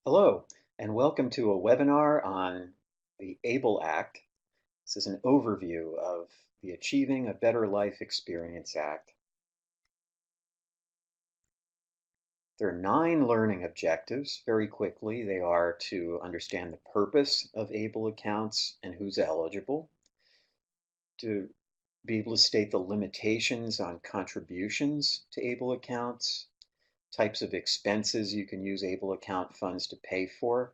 Hello, and welcome to a webinar on the ABLE Act. This is an overview of the Achieving a Better Life Experience Act. There are 9 learning objectives. Very quickly, they are to understand the purpose of ABLE accounts and who's eligible, to be able to state the limitations on contributions to ABLE accounts, types of expenses you can use ABLE account funds to pay for,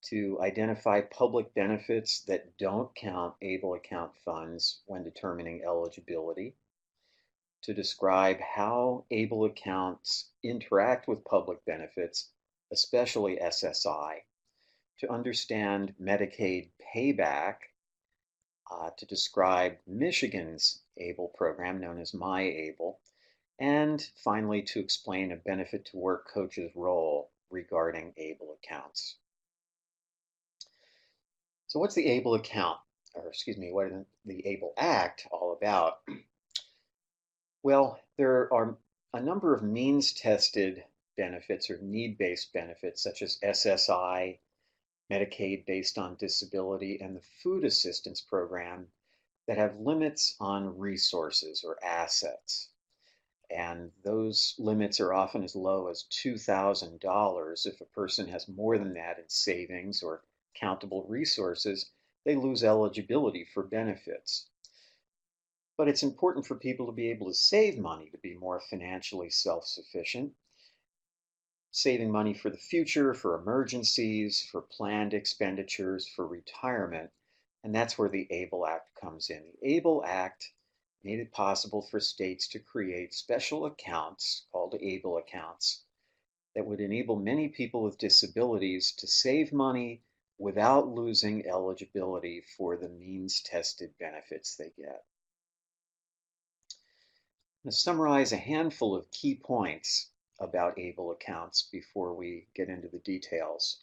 to identify public benefits that don't count ABLE account funds when determining eligibility, to describe how ABLE accounts interact with public benefits, especially SSI, to understand Medicaid Payback, to describe Michigan's ABLE program known as MyABLE, and finally to explain a benefit to work coach's role regarding ABLE accounts. So what's the ABLE account, or excuse me, what is the ABLE Act all about? Well, there are a number of means-tested benefits or need-based benefits such as SSI, Medicaid based on disability, and the food assistance program that have limits on resources or assets. And those limits are often as low as $2,000. If a person has more than that in savings or countable resources, they lose eligibility for benefits. But it's important for people to be able to save money to be more financially self-sufficient, saving money for the future, for emergencies, for planned expenditures, for retirement. And that's where the ABLE Act comes in. The ABLE Act made it possible for states to create special accounts called ABLE accounts that would enable many people with disabilities to save money without losing eligibility for the means-tested benefits they get. I'm going to summarize a handful of key points about ABLE accounts before we get into the details.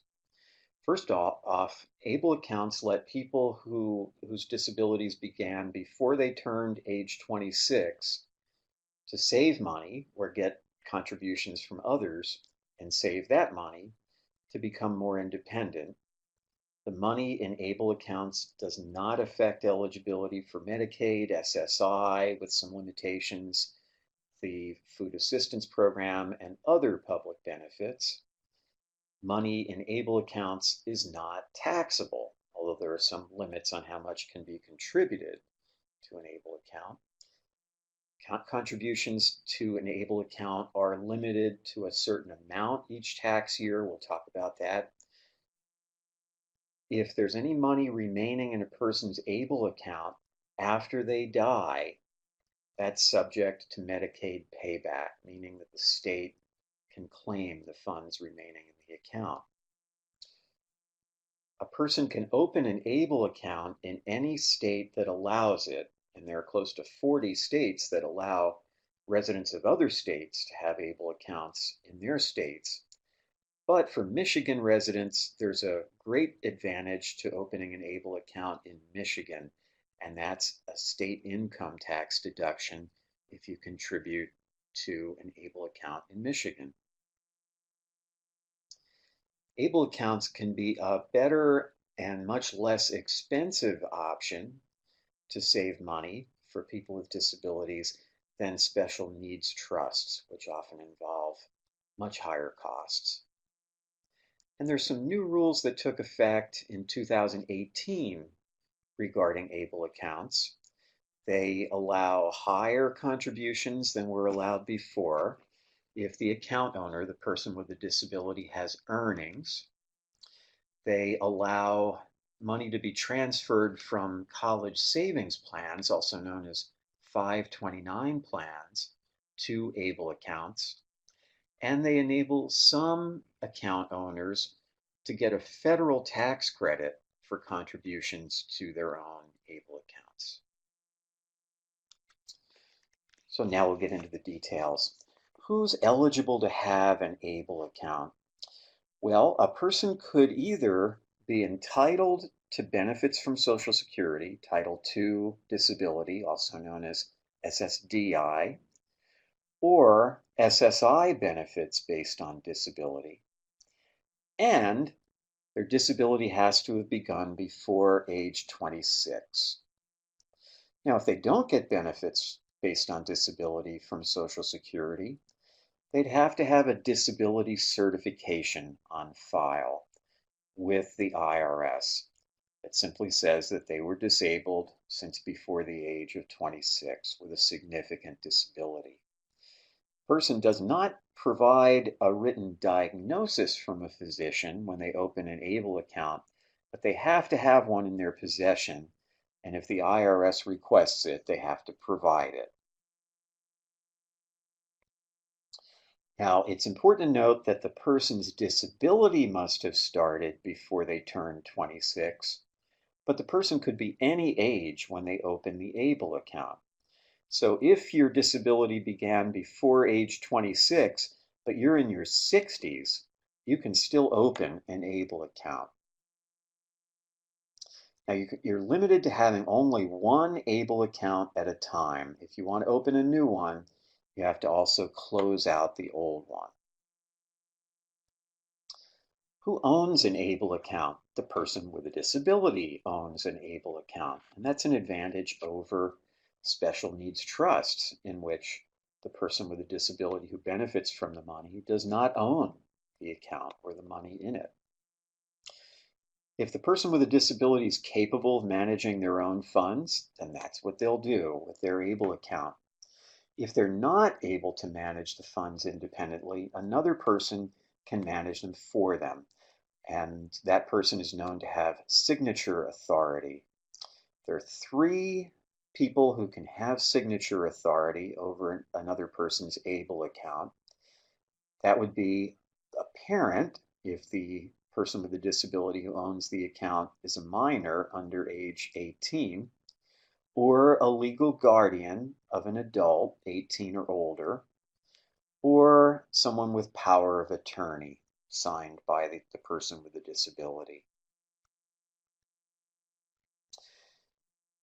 First off, ABLE accounts let people whose disabilities began before they turned age 26 to save money or get contributions from others and save that money to become more independent. The money in ABLE accounts does not affect eligibility for Medicaid, SSI, with some limitations, the food assistance program, and other public benefits. Money in ABLE accounts is not taxable, although there are some limits on how much can be contributed to an ABLE account. Contributions to an ABLE account are limited to a certain amount each tax year. We'll talk about that. If there's any money remaining in a person's ABLE account after they die, that's subject to Medicaid payback, meaning that the state can claim the funds remaining in the account. A person can open an ABLE account in any state that allows it, and there are close to 40 states that allow residents of other states to have ABLE accounts in their states. But for Michigan residents, there's a great advantage to opening an ABLE account in Michigan, and that's a state income tax deduction if you contribute to an ABLE account in Michigan. ABLE accounts can be a better and much less expensive option to save money for people with disabilities than special needs trusts, which often involve much higher costs. And there's some new rules that took effect in 2018 regarding ABLE accounts. They allow higher contributions than were allowed before if the account owner, the person with the disability, has earnings. They allow money to be transferred from college savings plans, also known as 529 plans, to ABLE accounts. And they enable some account owners to get a federal tax credit for contributions to their own ABLE accounts. So now we'll get into the details. Who's eligible to have an ABLE account? Well, a person could either be entitled to benefits from Social Security, Title II disability, also known as SSDI, or SSI benefits based on disability. and their disability has to have begun before age 26. Now, if they don't get benefits based on disability from Social Security, they'd have to have a disability certification on file with the IRS that simply says that they were disabled since before the age of 26 with a significant disability. A person does not provide a written diagnosis from a physician when they open an ABLE account, but they have to have one in their possession, and if the IRS requests it, they have to provide it. Now, it's important to note that the person's disability must have started before they turned 26, but the person could be any age when they open the ABLE account. So if your disability began before age 26, but you're in your 60s, you can still open an ABLE account. Now you're limited to having only one ABLE account at a time. If you want to open a new one, you have to also close out the old one. Who owns an ABLE account? The person with a disability owns an ABLE account, and that's an advantage over special needs trusts in which the person with a disability who benefits from the money does not own the account or the money in it. If the person with a disability is capable of managing their own funds, then that's what they'll do with their ABLE account. If they're not able to manage the funds independently, another person can manage them for them, and that person is known to have signature authority. There are three people who can have signature authority over another person's ABLE account. That would be a parent if the person with a disability who owns the account is a minor under age 18, or a legal guardian of an adult 18 or older, or someone with power of attorney signed by the person with a disability.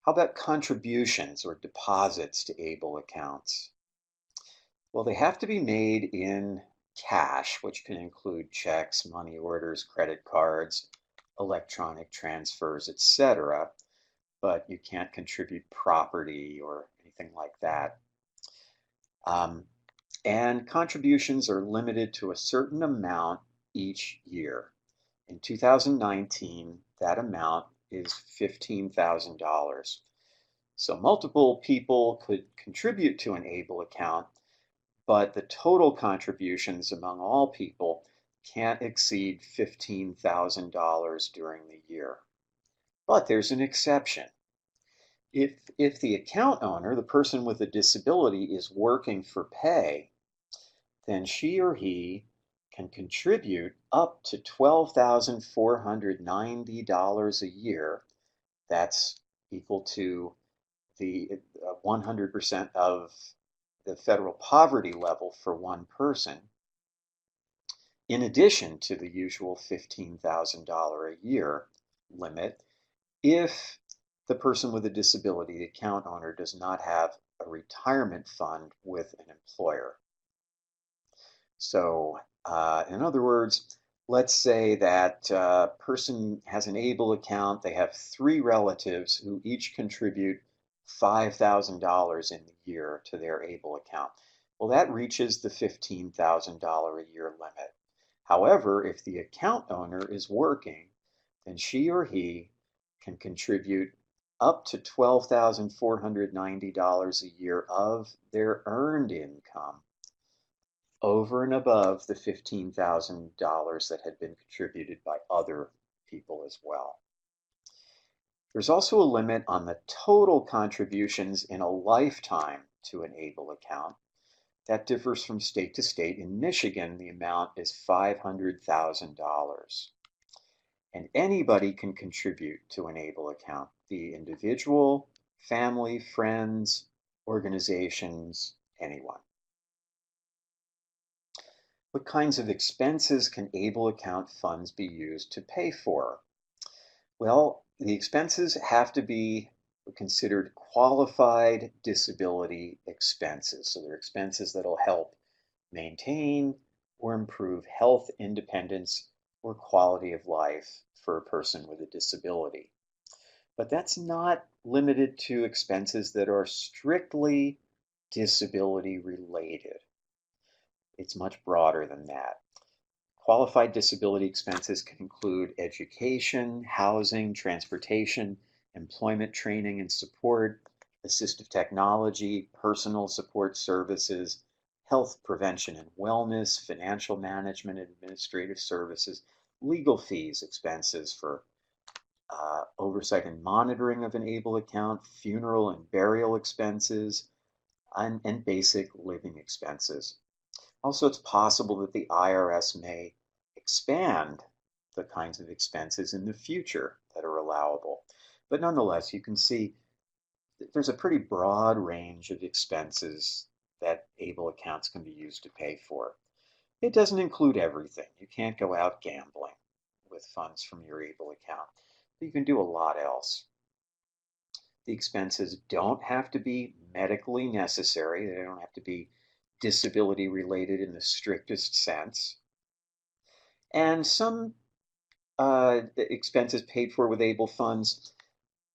How about contributions or deposits to ABLE accounts? Well, they have to be made in cash, which can include checks, money orders, credit cards, electronic transfers, etc. But you can't contribute property or anything like that. And contributions are limited to a certain amount each year. In 2019, that amount is $15,000. So multiple people could contribute to an ABLE account, but the total contributions among all people can't exceed $15,000 during the year. But there's an exception. If the account owner, the person with a disability, is working for pay, then she or he can contribute up to $12,490 a year. That's equal to the 100% of the federal poverty level for one person, in addition to the usual $15,000 a year limit, if the person with a disability, the account owner, does not have a retirement fund with an employer. So, in other words, let's say that a person has an ABLE account. They have three relatives who each contribute $5,000 in the year to their ABLE account. Well, that reaches the $15,000 a year limit. However, if the account owner is working, then she or he can contribute up to $12,490 a year of their earned income over and above the $15,000 that had been contributed by other people as well. There's also a limit on the total contributions in a lifetime to an ABLE account. That differs from state to state. In Michigan, the amount is $500,000. And anybody can contribute to an ABLE account, the individual, family, friends, organizations, anyone. What kinds of expenses can ABLE account funds be used to pay for? Well, the expenses have to be considered qualified disability expenses. So they're expenses that'll help maintain or improve health, independence, or quality of life for a person with a disability. But that's not limited to expenses that are strictly disability related. It's much broader than that. Qualified disability expenses can include education, housing, transportation, employment training and support, assistive technology, personal support services, health prevention and wellness, financial management and administrative services, legal fees, expenses for oversight and monitoring of an ABLE account, funeral and burial expenses, and basic living expenses. Also, it's possible that the IRS may expand the kinds of expenses in the future that are allowable. But nonetheless, you can see that there's a pretty broad range of expenses that ABLE accounts can be used to pay for. It doesn't include everything. You can't go out gambling with funds from your ABLE account, but you can do a lot else. The expenses don't have to be medically necessary. They don't have to be disability related in the strictest sense. And some expenses paid for with ABLE funds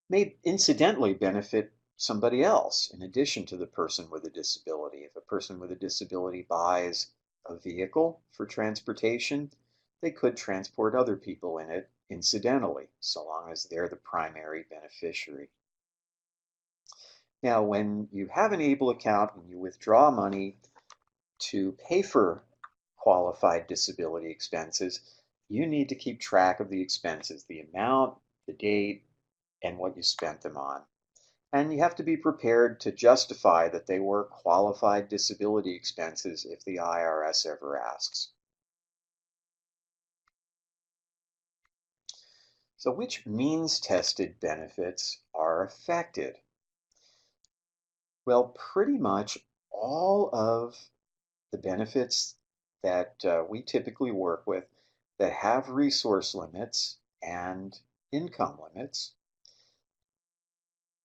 may incidentally benefit somebody else in addition to the person with a disability. If a person with a disability buys a vehicle for transportation, they could transport other people in it incidentally, so long as they're the primary beneficiary. Now, when you have an ABLE account and you withdraw money to pay for qualified disability expenses, you need to keep track of the expenses, the amount, the date, and what you spent them on. And you have to be prepared to justify that they were qualified disability expenses if the IRS ever asks. So which means-tested benefits are affected? Well, pretty much all of the benefits that we typically work with that have resource limits and income limits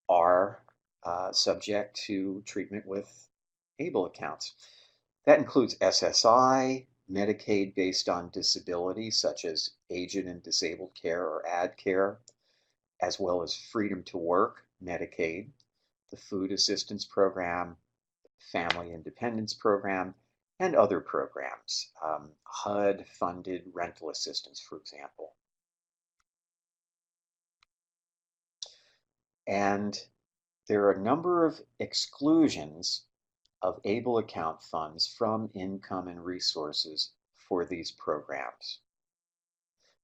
are subject to treatment with ABLE accounts. That includes SSI, Medicaid based on disability, such as aged and disabled care or AD care, as well as Freedom to Work, Medicaid, the Food Assistance Program, Family Independence Program, and other programs, HUD-funded rental assistance, for example. And there are a number of exclusions of ABLE account funds from income and resources for these programs.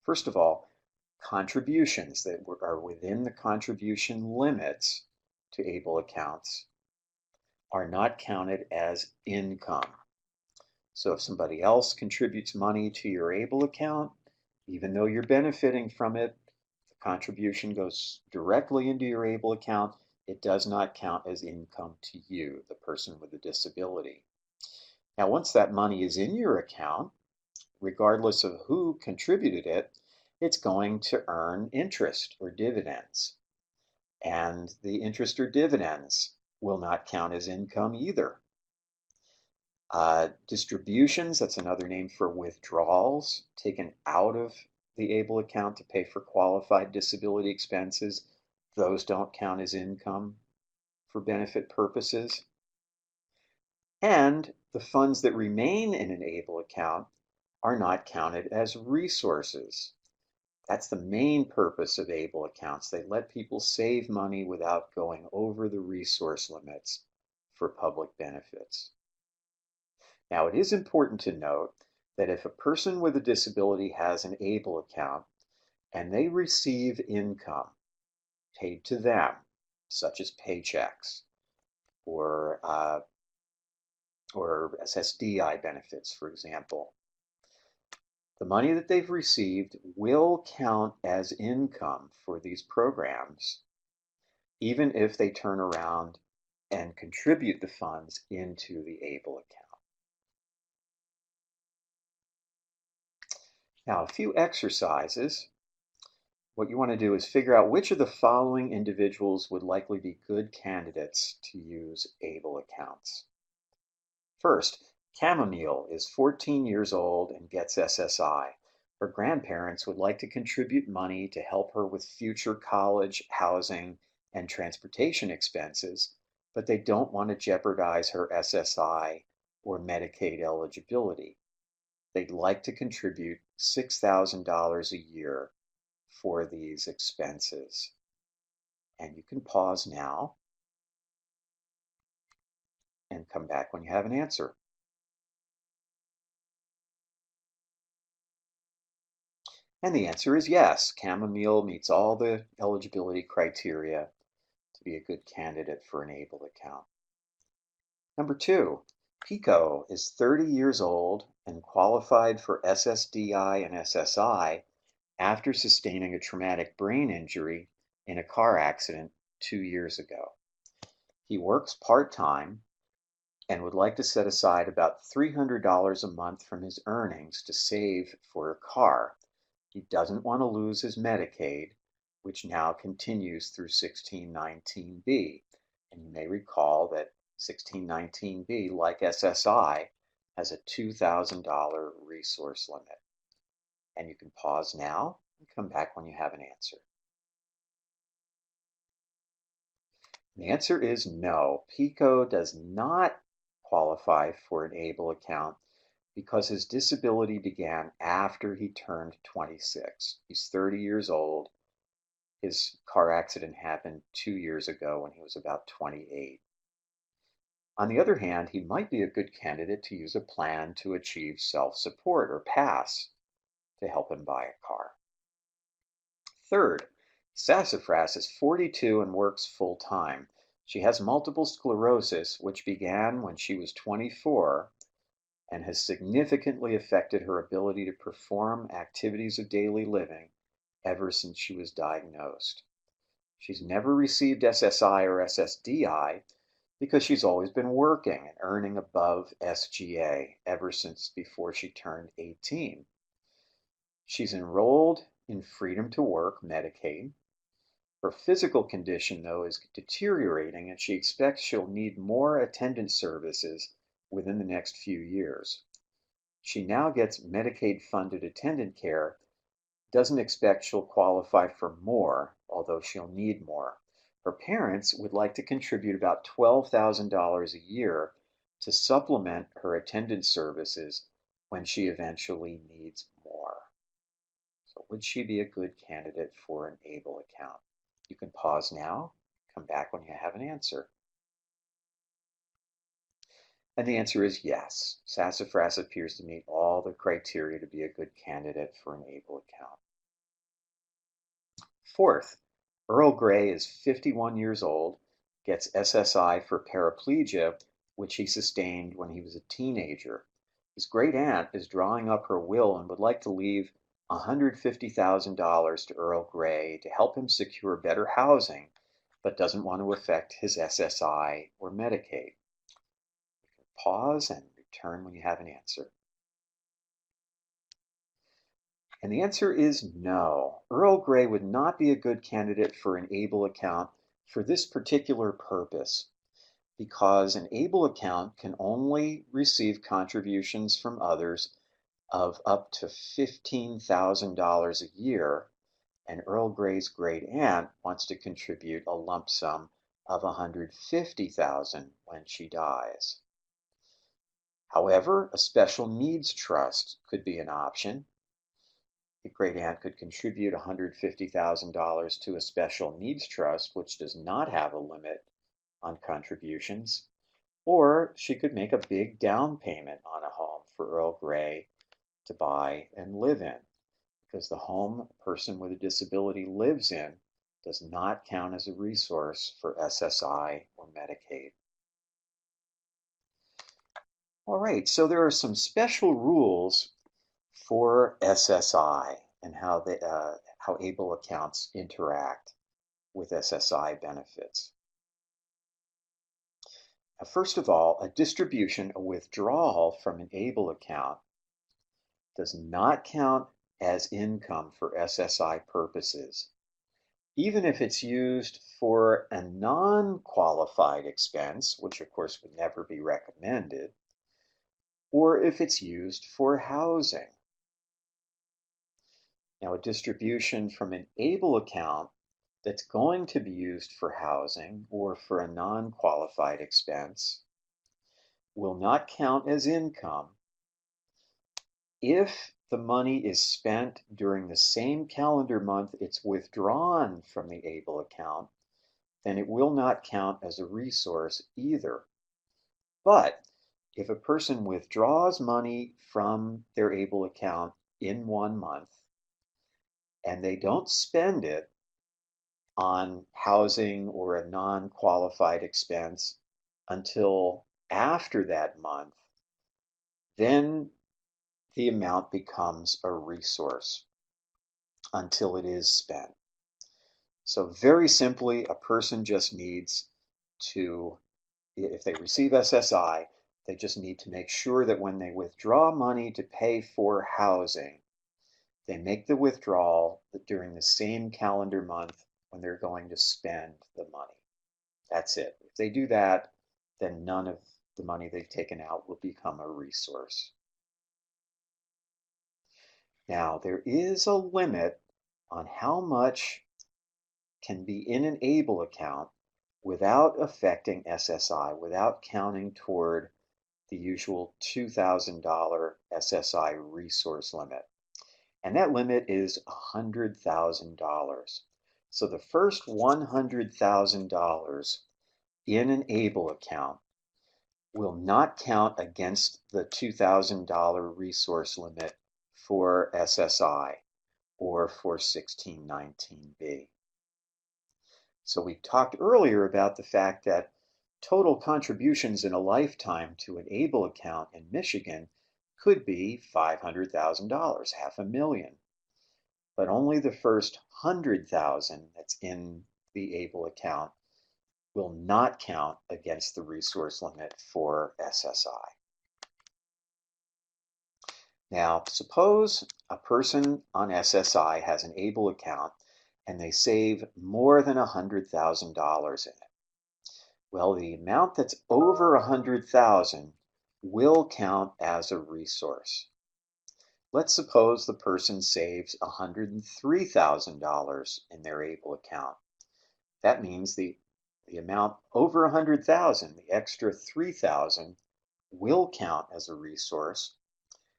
First of all, contributions that are within the contribution limits to ABLE accounts are not counted as income. So if somebody else contributes money to your ABLE account, even though you're benefiting from it, the contribution goes directly into your ABLE account. It does not count as income to you, the person with the disability. Now, once that money is in your account, regardless of who contributed it, it's going to earn interest or dividends. And the interest or dividends will not count as income either. Distributions, that's another name for withdrawals, taken out of the ABLE account to pay for qualified disability expenses. Those don't count as income for benefit purposes. And the funds that remain in an ABLE account are not counted as resources. That's the main purpose of ABLE accounts. They let people save money without going over the resource limits for public benefits. Now, it is important to note that if a person with a disability has an ABLE account and they receive income paid to them, such as paychecks or SSDI benefits, for example, the money that they've received will count as income for these programs, even if they turn around and contribute the funds into the ABLE account. Now, a few exercises. What you want to do is figure out which of the following individuals would likely be good candidates to use ABLE accounts. First, Chamomile is 14 years old and gets SSI. Her grandparents would like to contribute money to help her with future college, housing, and transportation expenses, but they don't want to jeopardize her SSI or Medicaid eligibility. They'd like to contribute $6,000 a year for these expenses. And you can pause now and come back when you have an answer. And the answer is yes. Chamomile meets all the eligibility criteria to be a good candidate for an ABLE account. Number two, Pico is 30 years old and qualified for SSDI and SSI after sustaining a traumatic brain injury in a car accident 2 years ago. He works part-time and would like to set aside about $300 a month from his earnings to save for a car. He doesn't want to lose his Medicaid, which now continues through 1619B. And you may recall that 1619B, like SSI, has a $2,000 resource limit. And you can pause now and come back when you have an answer. The answer is no. Pico does not qualify for an ABLE account because his disability began after he turned 26. He's 30 years old. His car accident happened 2 years ago when he was about 28. On the other hand, he might be a good candidate to use a plan to achieve self-support or PASS to help him buy a car. Third, Sassafras is 42 and works full-time. She has multiple sclerosis, which began when she was 24 and has significantly affected her ability to perform activities of daily living ever since she was diagnosed. She's never received SSI or SSDI because she's always been working and earning above SGA ever since before she turned 18. She's enrolled in Freedom to Work Medicaid. Her physical condition, though, is deteriorating, and she expects she'll need more attendance services within the next few years. She now gets Medicaid-funded attendant care, doesn't expect she'll qualify for more, although she'll need more. Her parents would like to contribute about $12,000 a year to supplement her attendance services when she eventually needs more. So would she be a good candidate for an ABLE account? You can pause now, come back when you have an answer. And the answer is yes. Sassafras appears to meet all the criteria to be a good candidate for an ABLE account. Fourth, Earl Grey is 51 years old, gets SSI for paraplegia, which he sustained when he was a teenager. His great aunt is drawing up her will and would like to leave $150,000 to Earl Grey to help him secure better housing, but doesn't want to affect his SSI or Medicaid. You can pause and return when you have an answer. And the answer is no. Earl Grey would not be a good candidate for an ABLE account for this particular purpose, because an ABLE account can only receive contributions from others of up to $15,000 a year, and Earl Grey's great aunt wants to contribute a lump sum of $150,000 when she dies. However, a special needs trust could be an option. The great aunt could contribute $150,000 to a special needs trust, which does not have a limit on contributions, or she could make a big down payment on a home for Earl Grey to buy and live in, because the home a person with a disability lives in does not count as a resource for SSI or Medicaid. All right, so there are some special rules for SSI and how ABLE accounts interact with SSI benefits. Now, first of all, a distribution, a withdrawal from an ABLE account does not count as income for SSI purposes, even if it's used for a non-qualified expense, which of course would never be recommended, or if it's used for housing. Now, a distribution from an ABLE account that's going to be used for housing or for a non-qualified expense will not count as income if the money is spent during the same calendar month it's withdrawn from the ABLE account. Then it will not count as a resource either. But if a person withdraws money from their ABLE account in 1 month and they don't spend it on housing or a non-qualified expense until after that month, then the amount becomes a resource until it is spent. So very simply, a person just needs to, if they receive SSI, they just need to make sure that when they withdraw money to pay for housing, they make the withdrawal during the same calendar month when they're going to spend the money. That's it. If they do that, then none of the money they've taken out will become a resource. Now, there is a limit on how much can be in an ABLE account without affecting SSI, without counting toward the usual $2,000 SSI resource limit. And that limit is $100,000. So the first $100,000 in an ABLE account will not count against the $2,000 resource limit for SSI or for 1619B. So we talked earlier about the fact that total contributions in a lifetime to an ABLE account in Michigan could be $500,000, $500,000. But only the first 100,000 that's in the ABLE account will not count against the resource limit for SSI. Now, suppose a person on SSI has an ABLE account and they save more than $100,000 in it. Well, the amount that's over $100,000 will count as a resource. Let's suppose the person saves $103,000 in their ABLE account. That means the amount over 100,000, the extra 3,000, will count as a resource.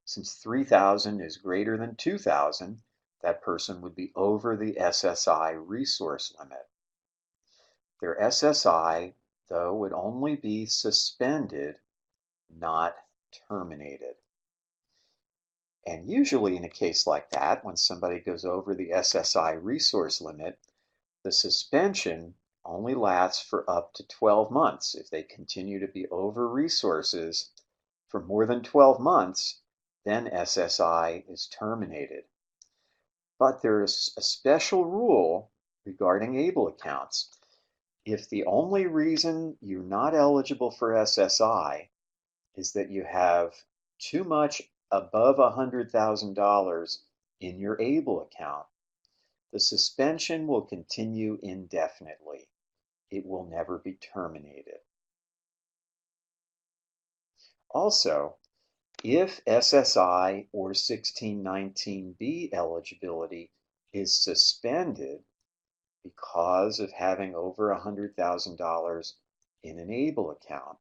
Since 3,000 is greater than 2,000, that person would be over the SSI resource limit. Their SSI, though, would only be suspended, not terminated. And usually in a case like that, when somebody goes over the SSI resource limit, the suspension only lasts for up to 12 months. If they continue to be over resources for more than 12 months, then SSI is terminated. But there is a special rule regarding ABLE accounts. If the only reason you're not eligible for SSI is that you have too much above $100,000 in your ABLE account, the suspension will continue indefinitely. It will never be terminated. Also, if SSI or 1619B eligibility is suspended because of having over $100,000 in an ABLE account,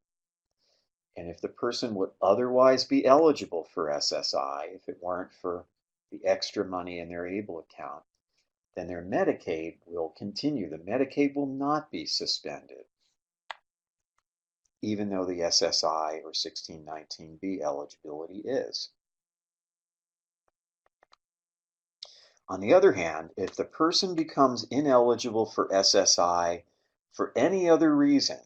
and if the person would otherwise be eligible for SSI if it weren't for the extra money in their ABLE account, then their Medicaid will continue. The Medicaid will not be suspended, even though the SSI or 1619B eligibility is. On the other hand, if the person becomes ineligible for SSI for any other reason,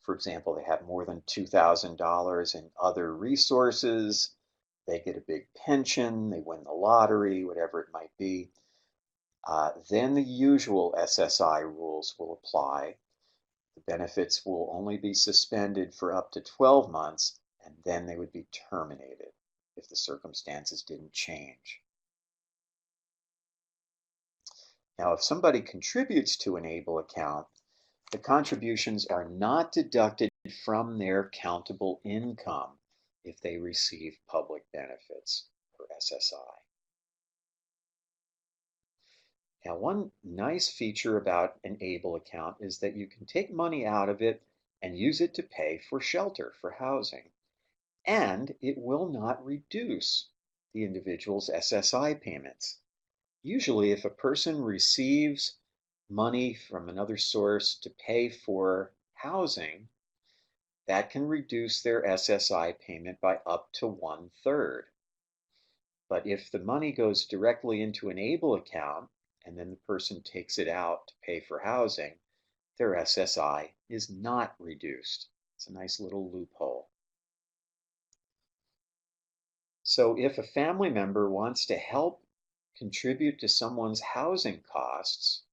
for example, they have more than $2,000 in other resources, they get a big pension, they win the lottery, whatever it might be, then the usual SSI rules will apply. The benefits will only be suspended for up to 12 months, and then they would be terminated if the circumstances didn't change. Now, if somebody contributes to an ABLE account, the contributions are not deducted from their countable income if they receive public benefits or SSI. Now, one nice feature about an ABLE account is that you can take money out of it and use it to pay for shelter, for housing, and it will not reduce the individual's SSI payments. Usually, if a person receives money from another source to pay for housing, that can reduce their SSI payment by up to 1/3. But if the money goes directly into an ABLE account and then the person takes it out to pay for housing, their SSI is not reduced. It's a nice little loophole. So if a family member wants to help contribute to someone's housing costs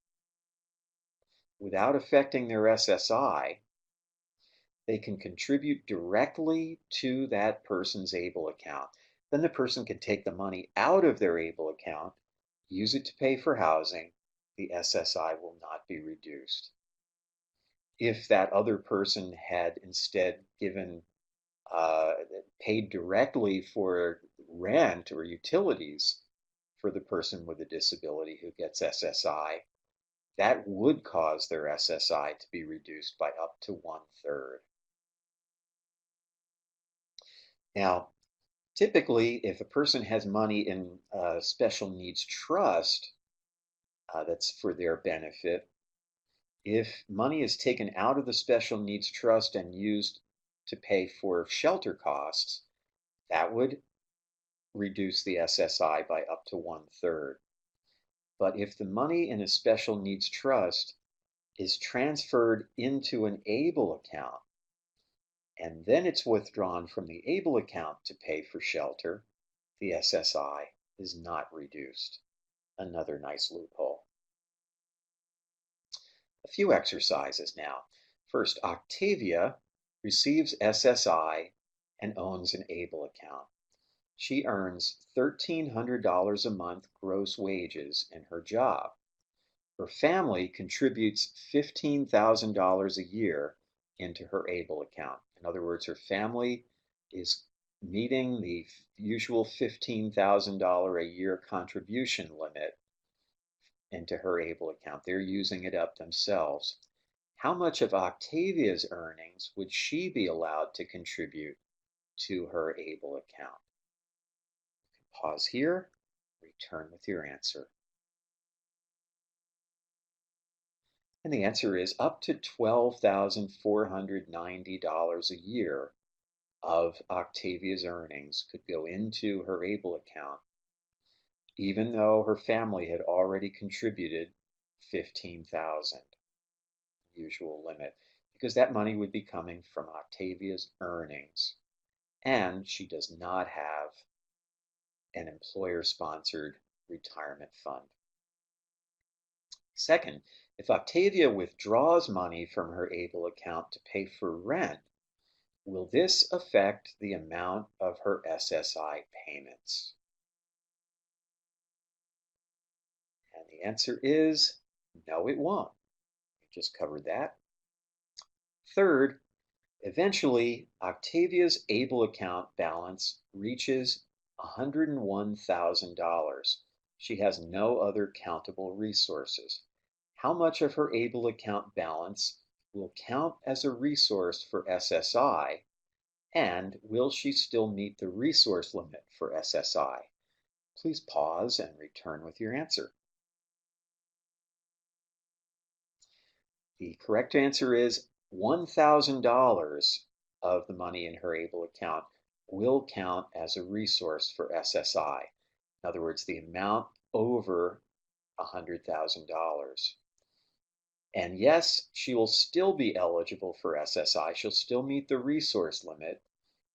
without affecting their SSI, they can contribute directly to that person's ABLE account. Then the person can take the money out of their ABLE account, use it to pay for housing. The SSI will not be reduced. If that other person had instead given paid directly for rent or utilities for the person with a disability who gets SSI, that would cause their SSI to be reduced by up to 1/3. Now, typically, if a person has money in a special needs trust that's for their benefit, if money is taken out of the special needs trust and used to pay for shelter costs, that would reduce the SSI by up to 1/3. But if the money in a special needs trust is transferred into an ABLE account and then it's withdrawn from the ABLE account to pay for shelter, the SSI is not reduced. Another nice loophole. A few exercises now. First, Octavia receives SSI and owns an ABLE account. She earns $1,300 a month gross wages in her job. Her family contributes $15,000 a year into her ABLE account. In other words, her family is meeting the usual $15,000 a year contribution limit into her ABLE account. They're using it up themselves. How much of Octavia's earnings would she be allowed to contribute to her ABLE account? Pause here, return with your answer. And the answer is up to $12,490 a year of Octavia's earnings could go into her ABLE account, even though her family had already contributed $15,000, usual limit, because that money would be coming from Octavia's earnings. And she does not have an employer-sponsored retirement fund. Second, if Octavia withdraws money from her ABLE account to pay for rent, will this affect the amount of her SSI payments? And the answer is no, it won't. We just covered that. Third, eventually, Octavia's ABLE account balance reaches $101,000. She has no other countable resources. How much of her ABLE account balance will count as a resource for SSI, and will she still meet the resource limit for SSI? Please pause and return with your answer. The correct answer is $1,000 of the money in her ABLE account will count as a resource for SSI. In other words, the amount over $100,000. And yes, she will still be eligible for SSI. She'll still meet the resource limit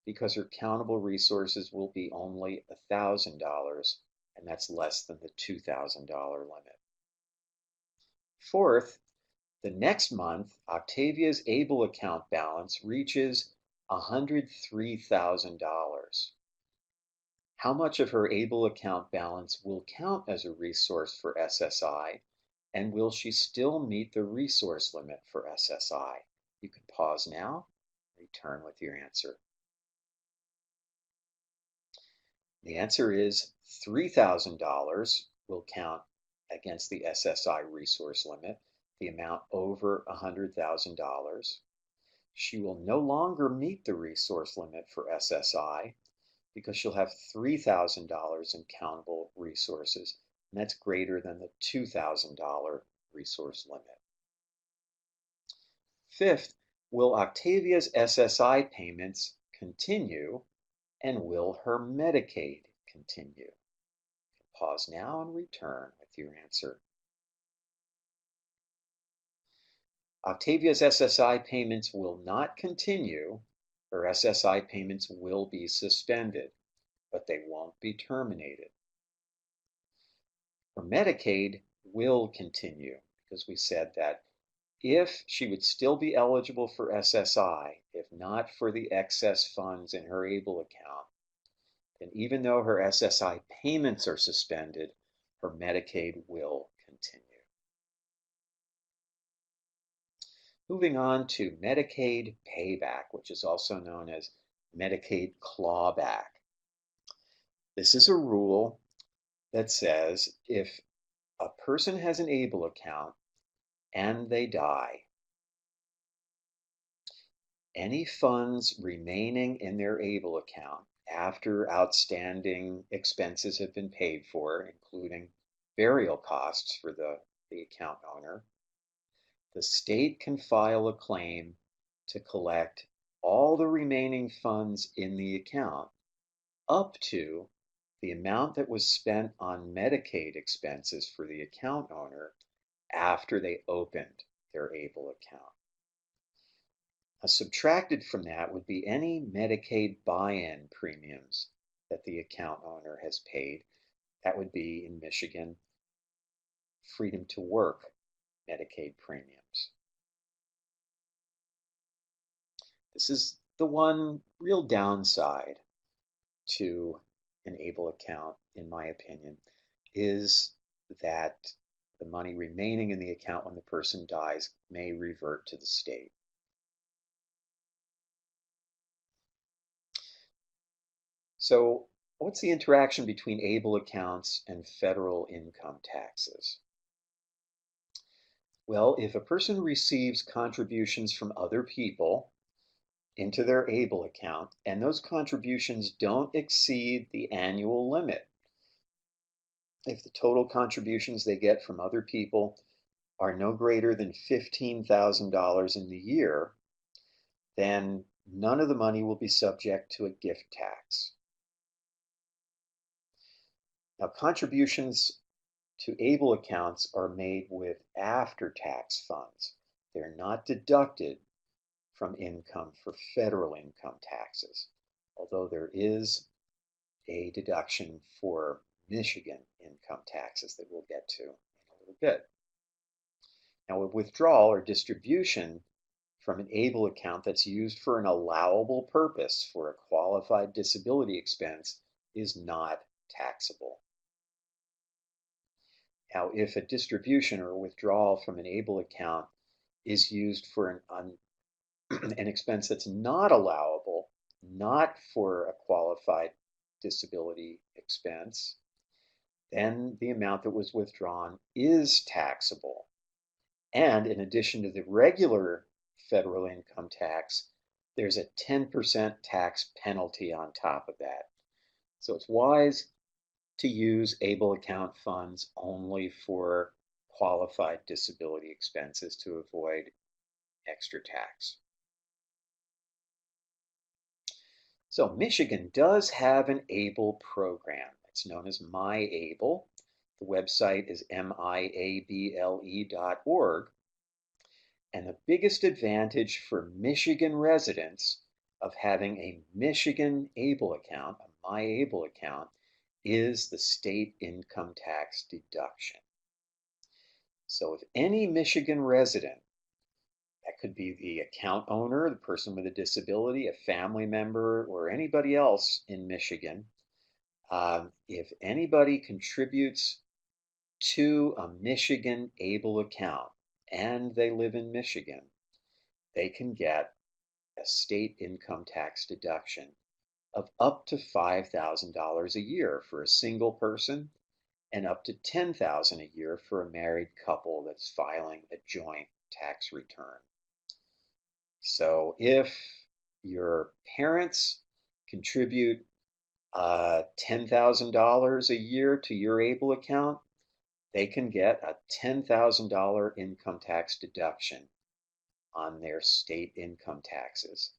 because her countable resources will be only $1,000, and that's less than the $2,000 limit. Fourth, the next month, Octavia's ABLE account balance reaches $103,000. How much of her ABLE account balance will count as a resource for SSI, and will she still meet the resource limit for SSI? You can pause now, return with your answer. The answer is $3,000 will count against the SSI resource limit, the amount over $100,000. She will no longer meet the resource limit for SSI because she'll have $3,000 in countable resources, and that's greater than the $2,000 resource limit. Fifth, will Octavia's SSI payments continue, and will her Medicaid continue? Pause now and return with your answer. Octavia's SSI payments will not continue. Her SSI payments will be suspended, but they won't be terminated. Her Medicaid will continue because we said that if she would still be eligible for SSI, if not for the excess funds in her ABLE account, then even though her SSI payments are suspended, her Medicaid will continue. Moving on to Medicaid Payback, which is also known as Medicaid Clawback. This is a rule that says if a person has an ABLE account and they die, any funds remaining in their ABLE account after outstanding expenses have been paid for, including burial costs for the account owner, the state can file a claim to collect all the remaining funds in the account up to the amount that was spent on Medicaid expenses for the account owner after they opened their ABLE account. Subtracted from that would be any Medicaid buy-in premiums that the account owner has paid. That would be, in Michigan, freedom to work Medicaid premiums. This is the one real downside to an ABLE account, in my opinion, is that the money remaining in the account when the person dies may revert to the state. So, what's the interaction between ABLE accounts and federal income taxes? Well, if a person receives contributions from other people into their ABLE account, and those contributions don't exceed the annual limit, if the total contributions they get from other people are no greater than $15,000 in the year, then none of the money will be subject to a gift tax. Now, contributions to ABLE accounts are made with after-tax funds. They're not deducted from income for federal income taxes, although there is a deduction for Michigan income taxes that we'll get to in a little bit. Now, a withdrawal or distribution from an ABLE account that's used for an allowable purpose for a qualified disability expense is not taxable. Now, if a distribution or a withdrawal from an ABLE account is used for an expense that's not allowable, not for a qualified disability expense, then the amount that was withdrawn is taxable. And in addition to the regular federal income tax, there's a 10% tax penalty on top of that. So it's wise to use ABLE account funds only for qualified disability expenses to avoid extra tax. So Michigan does have an ABLE program. It's known as MyABLE. The website is miable.org. And the biggest advantage for Michigan residents of having a Michigan ABLE account, a MyABLE account, is the state income tax deduction. So if any Michigan resident, that could be the account owner, the person with a disability, a family member, or anybody else in Michigan, if anybody contributes to a Michigan ABLE account and they live in Michigan, they can get a state income tax deduction of up to $5,000 a year for a single person and up to $10,000 a year for a married couple that's filing a joint tax return. So if your parents contribute $10,000 a year to your ABLE account, they can get a $10,000 income tax deduction on their state income taxes.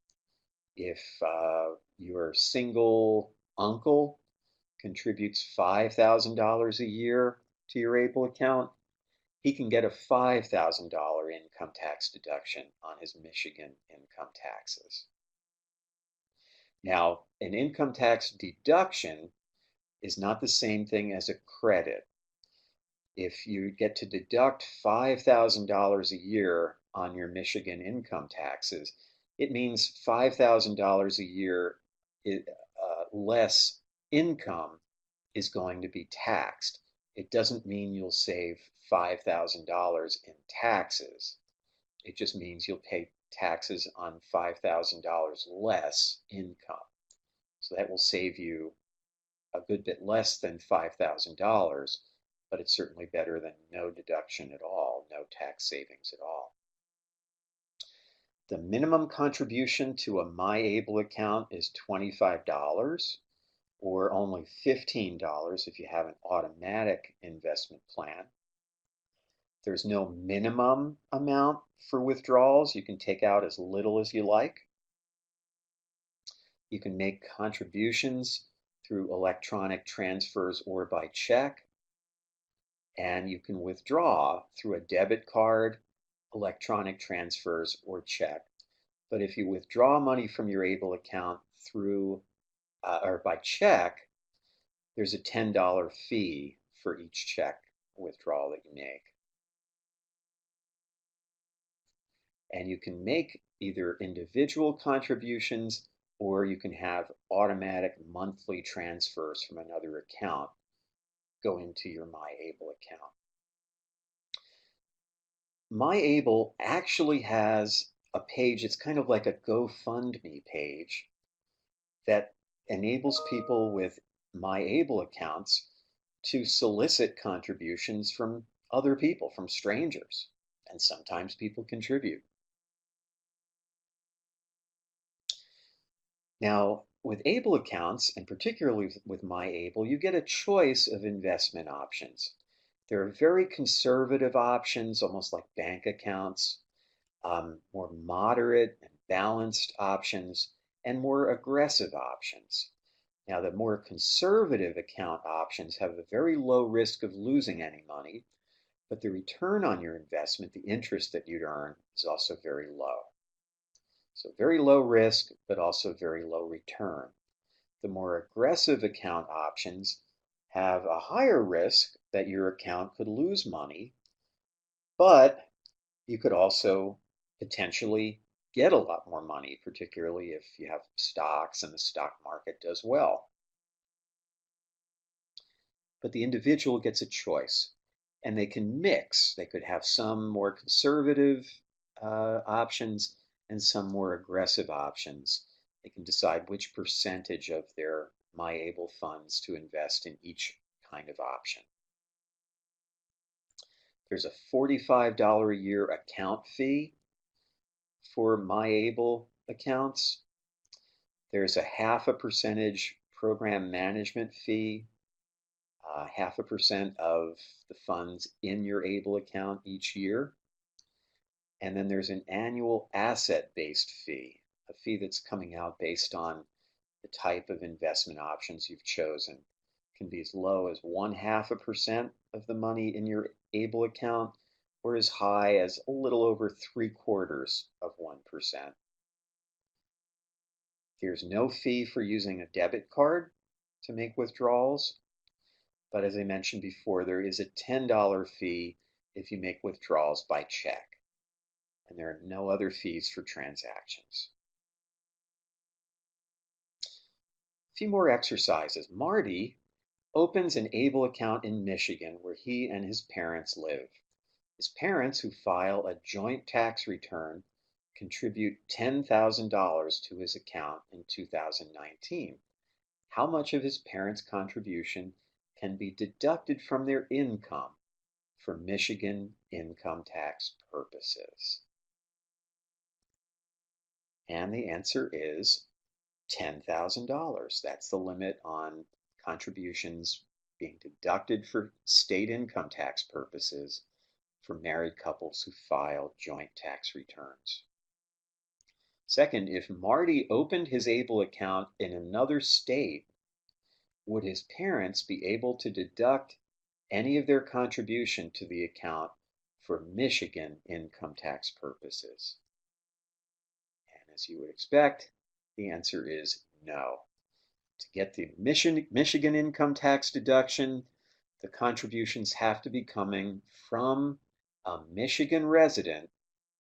If your single uncle contributes $5,000 a year to your ABLE account, he can get a $5,000 income tax deduction on his Michigan income taxes. Now, an income tax deduction is not the same thing as a credit. If you get to deduct $5,000 a year on your Michigan income taxes, it means $5,000 a year less income is going to be taxed. It doesn't mean you'll save $5,000 in taxes. It just means you'll pay taxes on $5,000 less income. So that will save you a good bit less than $5,000, but it's certainly better than no deduction at all, no tax savings at all. The minimum contribution to a MyAble account is $25, or only $15 if you have an automatic investment plan. There's no minimum amount for withdrawals. You can take out as little as you like. You can make contributions through electronic transfers or by check. And you can withdraw through a debit card, electronic transfers, or check. But if you withdraw money from your ABLE account through or by check, there's a $10 fee for each check withdrawal that you make. And you can make either individual contributions or you can have automatic monthly transfers from another account go into your MyAble account. MyAble actually has a page, it's kind of like a GoFundMe page that enables people with MyAble accounts to solicit contributions from other people, from strangers, and sometimes people contribute. Now, with ABLE accounts, and particularly with MyAble, you get a choice of investment options. There are very conservative options, almost like bank accounts, more moderate and balanced options, and more aggressive options. Now, the more conservative account options have a very low risk of losing any money, but the return on your investment, the interest that you'd earn, is also very low. So very low risk, but also very low return. The more aggressive account options have a higher risk that your account could lose money, but you could also potentially get a lot more money, particularly if you have stocks and the stock market does well. But the individual gets a choice, and they can mix. They could have some more conservative options and some more aggressive options. They can decide which percentage of their MyAble funds to invest in each kind of option. There's a $45 a year account fee for MyAble accounts. There's a 0.5% program management fee, 0.5% of the funds in your ABLE account each year. And then there's an annual asset-based fee, a fee that's coming out based on the type of investment options you've chosen. It can be as low as 0.5% of the money in your ABLE account, or as high as a little over 0.75%. There's no fee for using a debit card to make withdrawals, but as I mentioned before, there is a $10 fee if you make withdrawals by check. And there are no other fees for transactions. A few more exercises. Marty opens an ABLE account in Michigan where he and his parents live. His parents, who file a joint tax return, contribute $10,000 to his account in 2019. How much of his parents' contribution can be deducted from their income for Michigan income tax purposes? And the answer is $10,000. That's the limit on contributions being deducted for state income tax purposes for married couples who file joint tax returns. Second, if Marty opened his ABLE account in another state, would his parents be able to deduct any of their contribution to the account for Michigan income tax purposes? And as you would expect, the answer is no. To get the Michigan income tax deduction, the contributions have to be coming from a Michigan resident,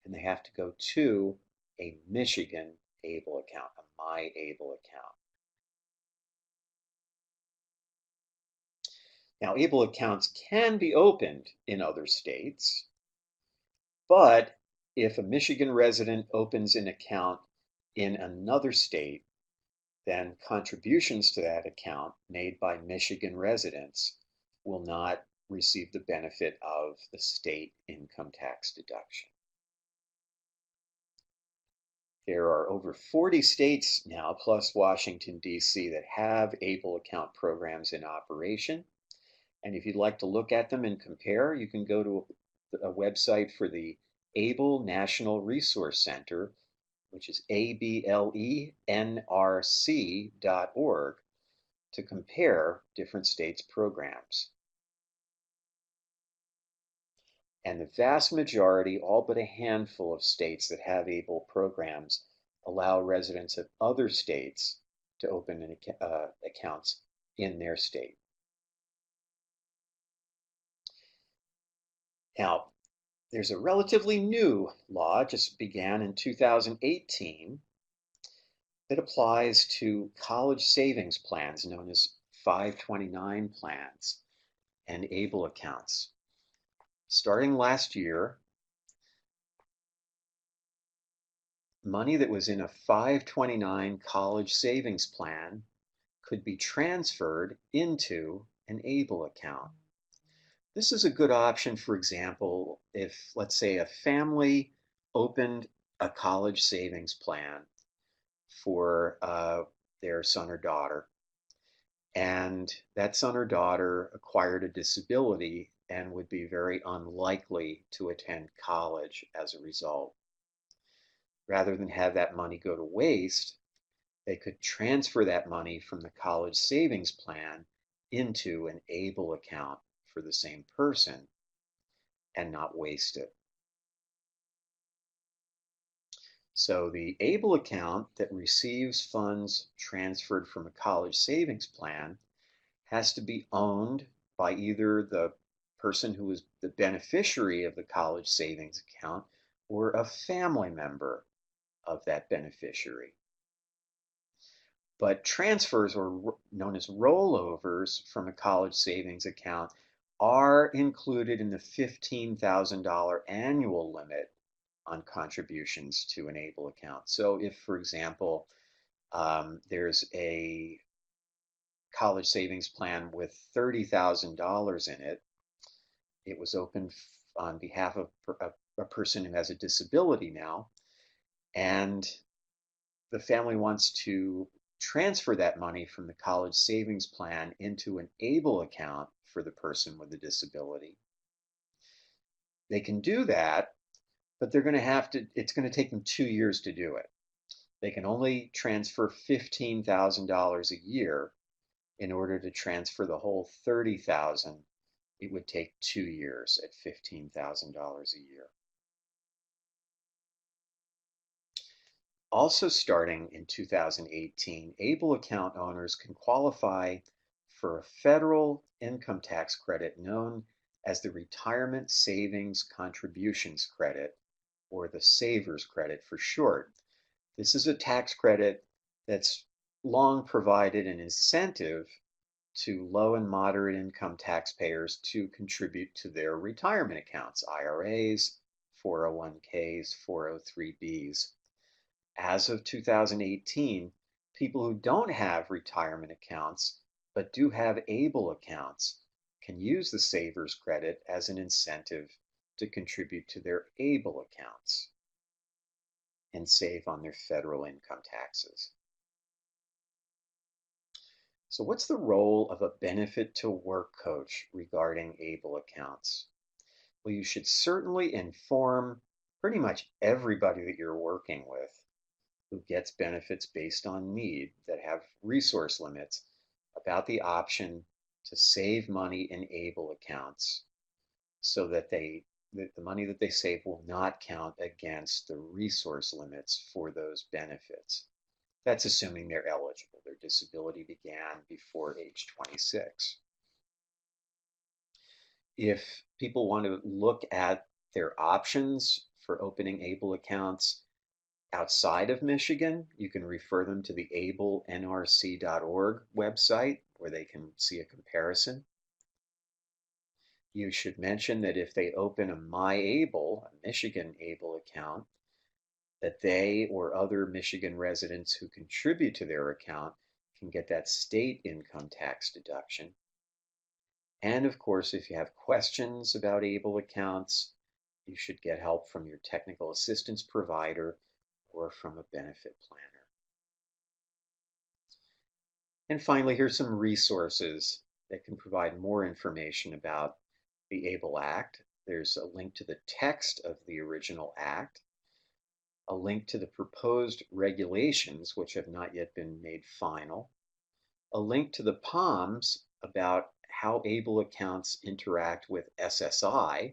and they have to go to a Michigan ABLE account, a My ABLE account. Now, ABLE accounts can be opened in other states, but if a Michigan resident opens an account in another state, then contributions to that account made by Michigan residents will not receive the benefit of the state income tax deduction. There are over 40 states now, plus Washington, D.C., that have ABLE account programs in operation. And if you'd like to look at them and compare, you can go to a website for the ABLE National Resource Center, which is ablenrc.org, to compare different states' programs. And the vast majority, all but a handful of states that have ABLE programs, allow residents of other states to open accounts in their state. Now, there's a relatively new law, just began in 2018, that applies to college savings plans known as 529 plans and ABLE accounts. Starting last year, money that was in a 529 college savings plan could be transferred into an ABLE account. This is a good option, for example, if, let's say, a family opened a college savings plan for their son or daughter, and that son or daughter acquired a disability and would be very unlikely to attend college as a result. Rather than have that money go to waste, they could transfer that money from the college savings plan into an ABLE account for the same person and not waste it. So the ABLE account that receives funds transferred from a college savings plan has to be owned by either the person who is the beneficiary of the college savings account or a family member of that beneficiary. But transfers, or known as rollovers, from a college savings account are included in the $15,000 annual limit on contributions to an ABLE account. So if, for example, there's a college savings plan with $30,000 in it, it was opened on behalf of a person who has a disability now, and the family wants to transfer that money from the college savings plan into an ABLE account for the person with the disability. They can do that, but they're going to have to, it's going to take them 2 years to do it. They can only transfer $15,000 a year. In order to transfer the whole $30,000, it would take 2 years at $15,000 a year. Also starting in 2018, ABLE account owners can qualify for a federal income tax credit known as the Retirement Savings Contributions Credit, or the Savers Credit for short. This is a tax credit that's long provided an incentive to low and moderate income taxpayers to contribute to their retirement accounts, IRAs, 401ks, 403bs. As of 2018, people who don't have retirement accounts but do have ABLE accounts can use the Savers credit as an incentive to contribute to their ABLE accounts and save on their federal income taxes. So what's the role of a benefit to work coach regarding ABLE accounts? Well, you should certainly inform pretty much everybody that you're working with who gets benefits based on need that have resource limits about the option to save money in ABLE accounts so that the money that they save will not count against the resource limits for those benefits. That's assuming they're eligible. Their disability began before age 26. If people want to look at their options for opening ABLE accounts outside of Michigan, you can refer them to the ablenrc.org website where they can see a comparison. You should mention that if they open a MyAble, a Michigan ABLE account, that they or other Michigan residents who contribute to their account can get that state income tax deduction. And of course, if you have questions about ABLE accounts, you should get help from your technical assistance provider or from a benefit planner. And finally, here's some resources that can provide more information about the ABLE Act. There's a link to the text of the original Act, a link to the proposed regulations, which have not yet been made final, a link to the POMs about how ABLE accounts interact with SSI,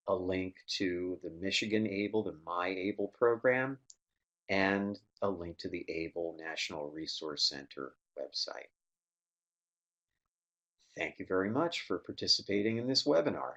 a link to the Michigan ABLE, the MyAble program, and a link to the ABLE National Resource Center website. Thank you very much for participating in this webinar.